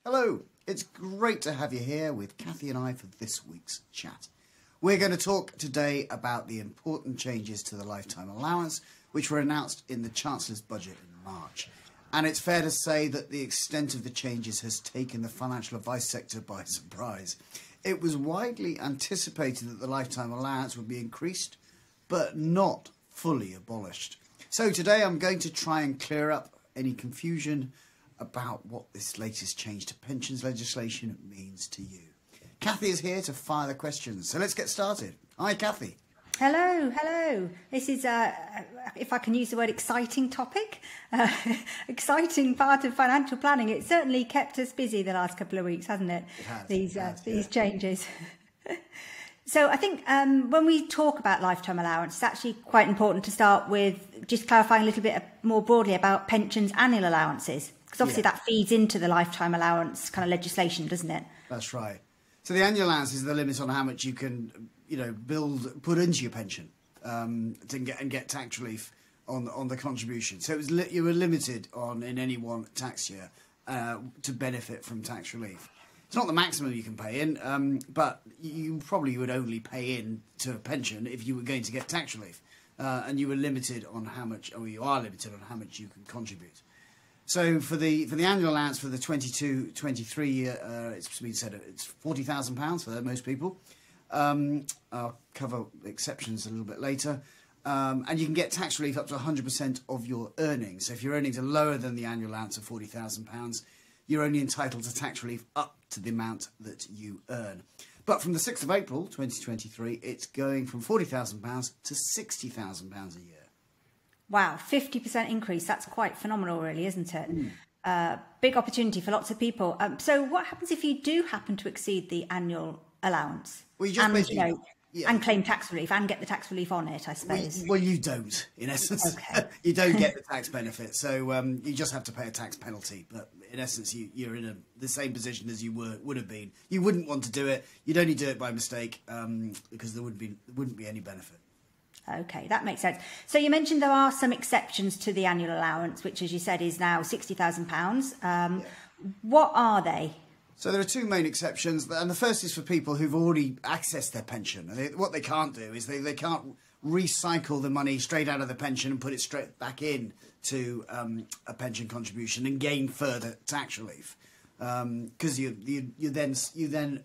Hello, it's great to have you here with Kathy and I for this week's chat. We're going to talk today about the important changes to the lifetime allowance, which were announced in the Chancellor's budget in March. And it's fair to say that the extent of the changes has taken the financial advice sector by surprise. It was widely anticipated that the lifetime allowance would be increased, but not fully abolished. So today I'm going to try and clear up any confusion about what this latest change to pensions legislation means to you. Kathy is here to fire the questions, so let's get started. Hi, Kathy. Hello. This is, if I can use the word exciting topic, exciting part of financial planning. It's certainly kept us busy the last couple of weeks, hasn't it? It has, these changes. So I think when we talk about lifetime allowance, it's actually quite important to start with just clarifying a little bit more broadly about pensions annual allowances. Because obviously that feeds into the lifetime allowance kind of legislation, doesn't it? That's right. So the annual allowance is the limit on how much you can, put into your pension to get tax relief on the contribution. So you were limited in any one tax year to benefit from tax relief. It's not the maximum you can pay in, but you probably would only pay in to a pension if you were going to get tax relief, and you were limited on how much, or you are limited on how much you can contribute. So for the annual allowance for the 22-23 year, it's been said it's £40,000 for most people. I'll cover exceptions a little bit later. And you can get tax relief up to 100% of your earnings. So if your earnings are lower than the annual allowance of £40,000, you're only entitled to tax relief up to the amount that you earn. But from the 6th of April 2023, it's going from £40,000 to £60,000 a year. Wow, 50% increase. That's quite phenomenal, really, isn't it? Big opportunity for lots of people. So what happens if you do happen to exceed the annual allowance? Well, you just and claim tax relief and get the tax relief on it, I suppose. Well, you don't, in essence. Okay. You don't get the tax benefit, so you just have to pay a tax penalty. But in essence, you're in the same position as you would have been. You wouldn't want to do it. You'd only do it by mistake because there wouldn't be any benefit. Okay, that makes sense. So you mentioned there are some exceptions to the annual allowance, which, as you said, is now £60,000. What are they? So there are two main exceptions, and the first is for people who've already accessed their pension. What they can't do is they can't recycle the money straight out of the pension and put it straight back in to a pension contribution and gain further tax relief, because you then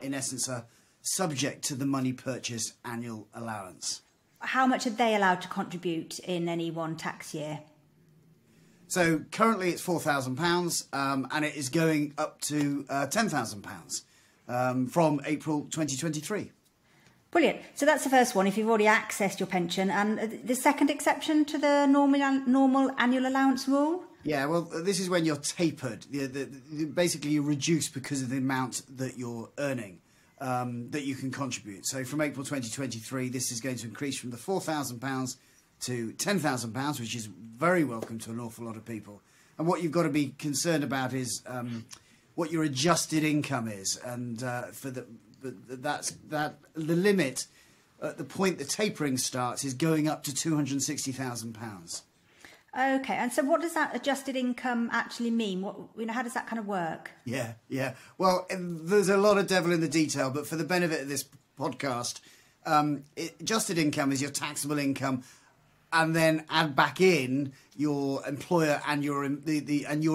in essence are subject to the money purchase annual allowance. How much are they allowed to contribute in any one tax year? So currently it's £4,000 and it is going up to £10,000 from April 2023. Brilliant. So that's the first one, if you've already accessed your pension. And the second exception to the normal annual allowance rule? Yeah, well, this is when you're tapered. Basically, you reduce because of the amount that you're earning. That you can contribute. So from April 2023, this is going to increase from the £4,000 to £10,000, which is very welcome to an awful lot of people. And what you've got to be concerned about is what your adjusted income is, and the limit at the point the tapering starts is going up to £260,000. Okay, and so what does that adjusted income actually mean? How does that kind of work? Yeah. Well, there's a lot of devil in the detail, but for the benefit of this podcast, adjusted income is your taxable income, and then add back in your employer and your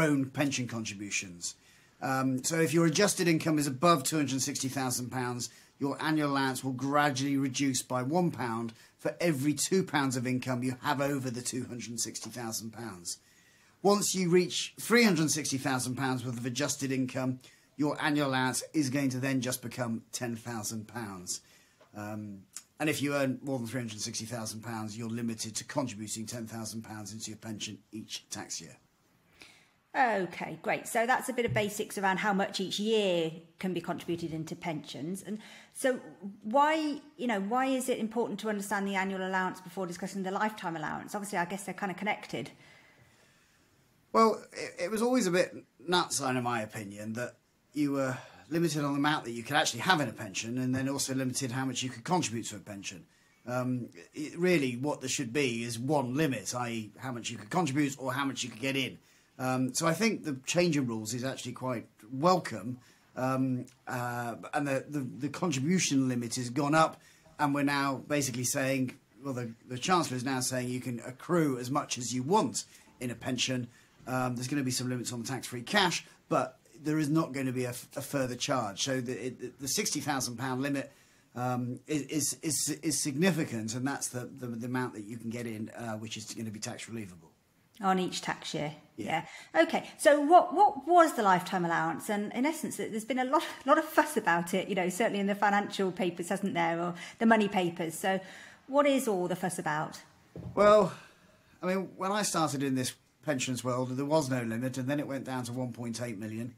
own pension contributions. So if your adjusted income is above £260,000, your annual allowance will gradually reduce by £1 for every £2 of income you have over the £260,000. Once you reach £360,000 worth of adjusted income, your annual allowance is going to then just become £10,000. And if you earn more than £360,000, you're limited to contributing £10,000 into your pension each tax year. Okay, great. So that's a bit of basics around how much each year can be contributed into pensions. And so why is it important to understand the annual allowance before discussing the lifetime allowance? Obviously, I guess they're kind of connected. Well, it was always a bit nuts, in my opinion, that you were limited on the amount that you could actually have in a pension, and then also limited how much you could contribute to a pension. Really, what there should be is one limit, i.e. how much you could contribute or how much you could get in. So I think the change in rules is actually quite welcome. And the contribution limit has gone up, and we're now basically saying, well, the Chancellor is now saying you can accrue as much as you want in a pension. There's going to be some limits on the tax-free cash, but there is not going to be a further charge. So the £60,000 limit is significant, and that's the amount that you can get in, which is going to be tax relievable. On each tax year. Yeah. Okay. So what was the lifetime allowance? And in essence, there's been a lot of fuss about it, certainly in the financial papers, hasn't there, or the money papers. So what is all the fuss about? Well, I mean, when I started in this pensions world, there was no limit, and then it went down to 1.8 million,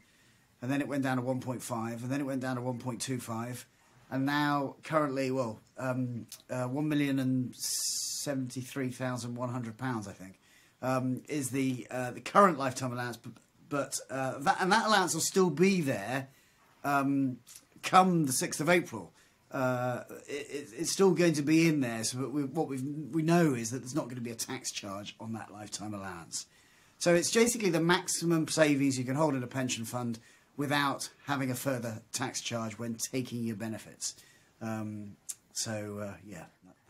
and then it went down to 1.5, and then it went down to 1.25, and now currently, £1,073,100, I think. Is the current lifetime allowance, but that allowance will still be there come the 6th of April. It's still going to be in there. So what we know is that there's not going to be a tax charge on that lifetime allowance. So it's basically the maximum savings you can hold in a pension fund without having a further tax charge when taking your benefits. Yeah.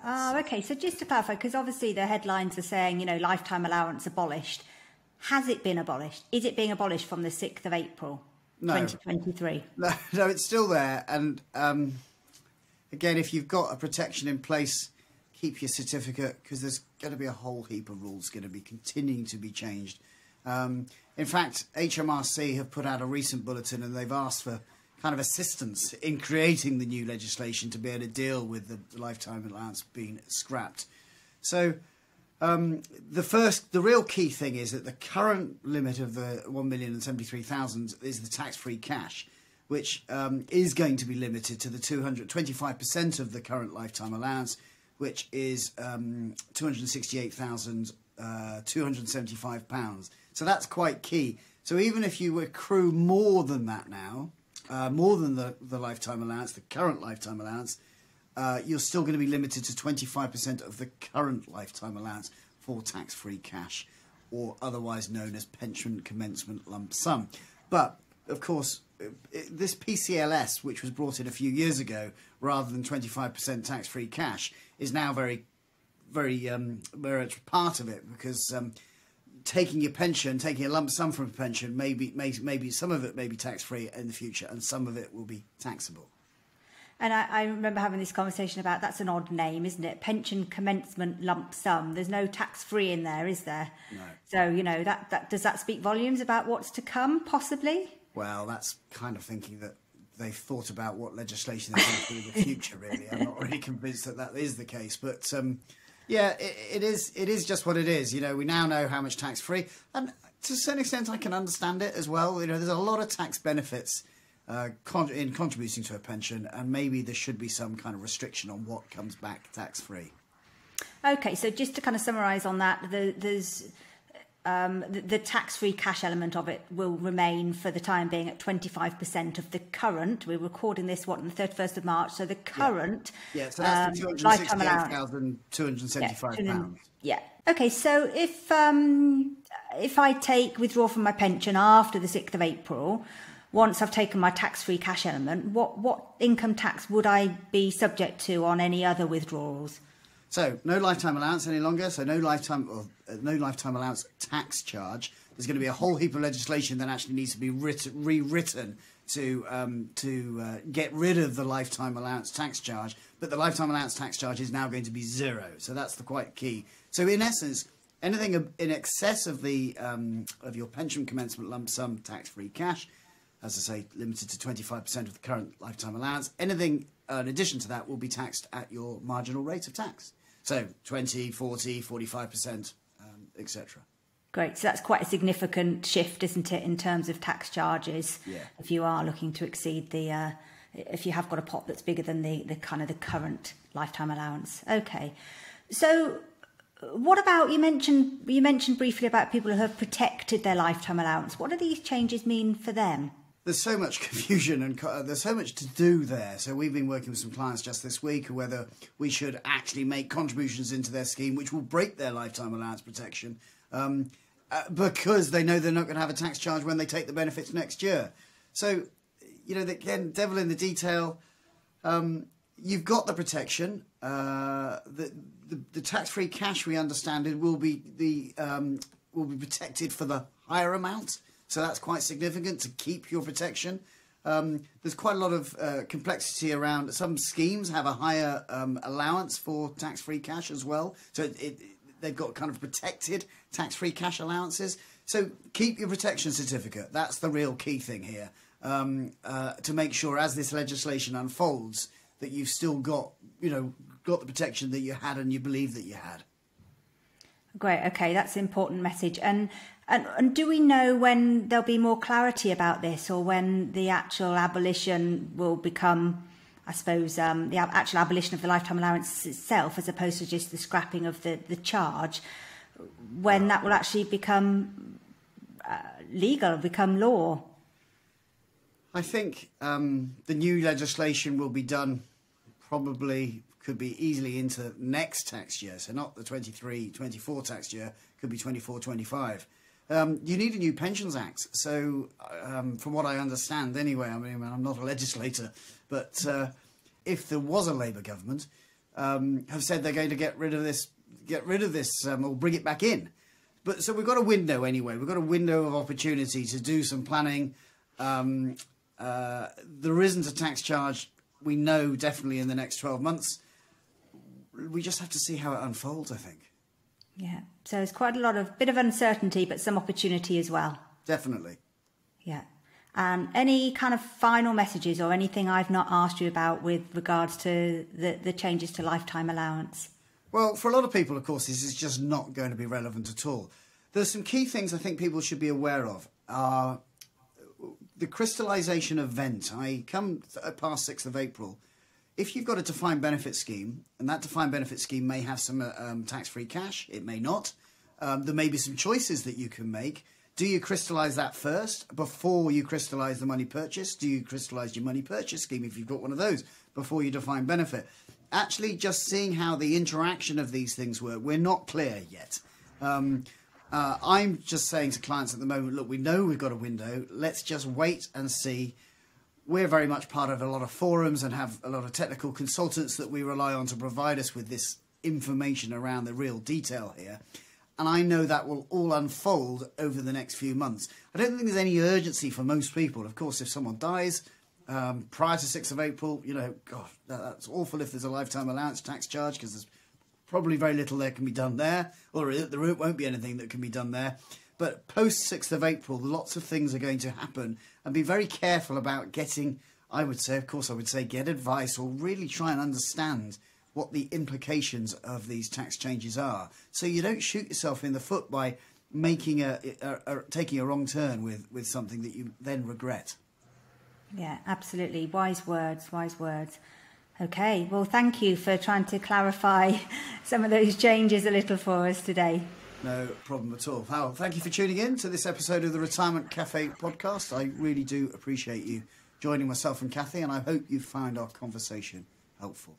Oh, okay. So just to clarify, because obviously the headlines are saying, lifetime allowance abolished. Has it been abolished? Is it being abolished from the 6th of April, 2023? No, it's still there. And again, if you've got a protection in place, keep your certificate, because there's going to be a whole heap of rules going to be continuing to be changed. In fact, HMRC have put out a recent bulletin, and they've asked for kind of assistance in creating the new legislation to be able to deal with the lifetime allowance being scrapped. So the real key thing is that the current limit of the 1,073,000 is the tax-free cash, which is going to be limited to the 25% of the current lifetime allowance, which is £268,275. So that's quite key. So even if you accrue more than that now, more than the lifetime allowance, the current lifetime allowance, you're still going to be limited to 25% of the current lifetime allowance for tax-free cash, or otherwise known as Pension Commencement Lump Sum. But, of course, this PCLS, which was brought in a few years ago, rather than 25% tax-free cash, is now very much part of it, because taking your pension, taking a lump sum from a pension, maybe some of it may be tax-free in the future, and some of it will be taxable. And I remember having this conversation about, that's an odd name, isn't it? Pension Commencement Lump Sum. There's no tax-free in there, is there? No. So, that does that speak volumes about what's to come, possibly? Well, that's kind of thinking that they've thought about what legislation they're going to do in the future, really. I'm not really convinced that is the case, but... yeah, it is just what it is. We now know how much tax-free, and to a certain extent I can understand it as well. There's a lot of tax benefits in contributing to a pension, and maybe there should be some kind of restriction on what comes back tax-free. Okay, so just to kind of summarise on that, there's the tax-free cash element of it will remain for the time being at 25% of the current. We're recording this, on the 31st of March, so the current... Yeah, so that's the £268,275. Yeah. Okay, so if I withdraw from my pension after the 6th of April, once I've taken my tax-free cash element, what income tax would I be subject to on any other withdrawals? So no lifetime allowance any longer. So no lifetime allowance tax charge. There's going to be a whole heap of legislation that actually needs to be rewritten to get rid of the lifetime allowance tax charge. But the lifetime allowance tax charge is now going to be zero. So that's the quite key. So in essence, anything in excess of the of your pension commencement lump sum tax-free cash, as I say, limited to 25% of the current lifetime allowance. Anything in addition to that will be taxed at your marginal rate of tax. So 20, 40, 45%, etc. Great. So that's quite a significant shift, isn't it, in terms of tax charges? Yeah. If you are looking to exceed if you have got a pot that's bigger than the kind of the current lifetime allowance. Okay. So what about, you mentioned briefly about people who have protected their lifetime allowance. What do these changes mean for them? There's so much confusion and there's so much to do there. So we've been working with some clients just this week whether we should actually make contributions into their scheme which will break their lifetime allowance protection because they know they're not going to have a tax charge when they take the benefits next year. So, again, devil in the detail. You've got the protection. The tax-free cash, we understand, it will be protected for the higher amount. So that's quite significant to keep your protection. There's quite a lot of complexity around. Some schemes have a higher allowance for tax-free cash as well. So they've got kind of protected tax-free cash allowances. So keep your protection certificate. That's the real key thing here, to make sure as this legislation unfolds that you've still got the protection that you had and you believe that you had. Great. Okay, that's an important message. And do we know when there'll be more clarity about this, or when the actual abolition will become, I suppose, the actual abolition of the lifetime allowance itself, as opposed to just the scrapping of the charge, when that will actually become legal, become law? I think the new legislation will be done probably, could be easily into next tax year. So not the 23-24 tax year, could be 24-25. You need a new Pensions Act. So from what I understand anyway, I mean, I'm not a legislator, but if there was a Labour government, have said they're going to get rid of this or bring it back in. But so we've got a window anyway. We've got a window of opportunity to do some planning. There isn't a tax charge, we know, definitely in the next 12 months. We just have to see how it unfolds, I think. Yeah. So there's quite a bit of uncertainty, but some opportunity as well. Definitely. Yeah. Any kind of final messages or anything I've not asked you about with regards to the changes to lifetime allowance? Well, for a lot of people, of course, this is just not going to be relevant at all. There's some key things I think people should be aware of. The crystallisation event. I come past 6th of April. If you've got a defined benefit scheme, and that defined benefit scheme may have some tax-free cash, it may not. There may be some choices that you can make. Do you crystallise that first before you crystallise the money purchase? Do you crystallise your money purchase scheme if you've got one of those before you define benefit? Actually, just seeing how the interaction of these things work, we're not clear yet. I'm just saying to clients at the moment, look, we know we've got a window. Let's just wait and see. We're very much part of a lot of forums and have a lot of technical consultants that we rely on to provide us with this information around the real detail here. And I know that will all unfold over the next few months. I don't think there's any urgency for most people. Of course, if someone dies prior to 6th of April, God, that's awful if there's a lifetime allowance tax charge, because there's probably very little that can be done there, or there won't be anything that can be done there. But post 6th of April, lots of things are going to happen, and be very careful about getting, I would say, get advice, or really try and understand what the implications of these tax changes are, so you don't shoot yourself in the foot by making taking a wrong turn with something that you then regret. Yeah, absolutely. Wise words, wise words. Okay, well, thank you for trying to clarify some of those changes a little for us today. No problem at all. Well, thank you for tuning in to this episode of the Retirement Cafe podcast. I really do appreciate you joining myself and Kathy, and I hope you found our conversation helpful.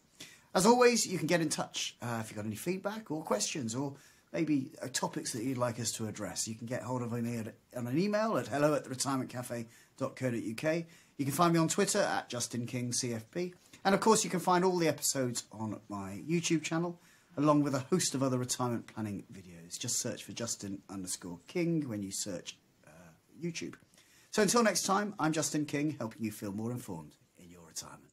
As always, you can get in touch if you've got any feedback or questions, or maybe topics that you'd like us to address. You can get hold of me on an email at hello@theretirementcafe.co.uk. You can find me on Twitter at JustinKingCFP. And, of course, you can find all the episodes on my YouTube channel, along with a host of other retirement planning videos. Just search for Justin_King when you search YouTube. So until next time, I'm Justin King, helping you feel more informed in your retirement.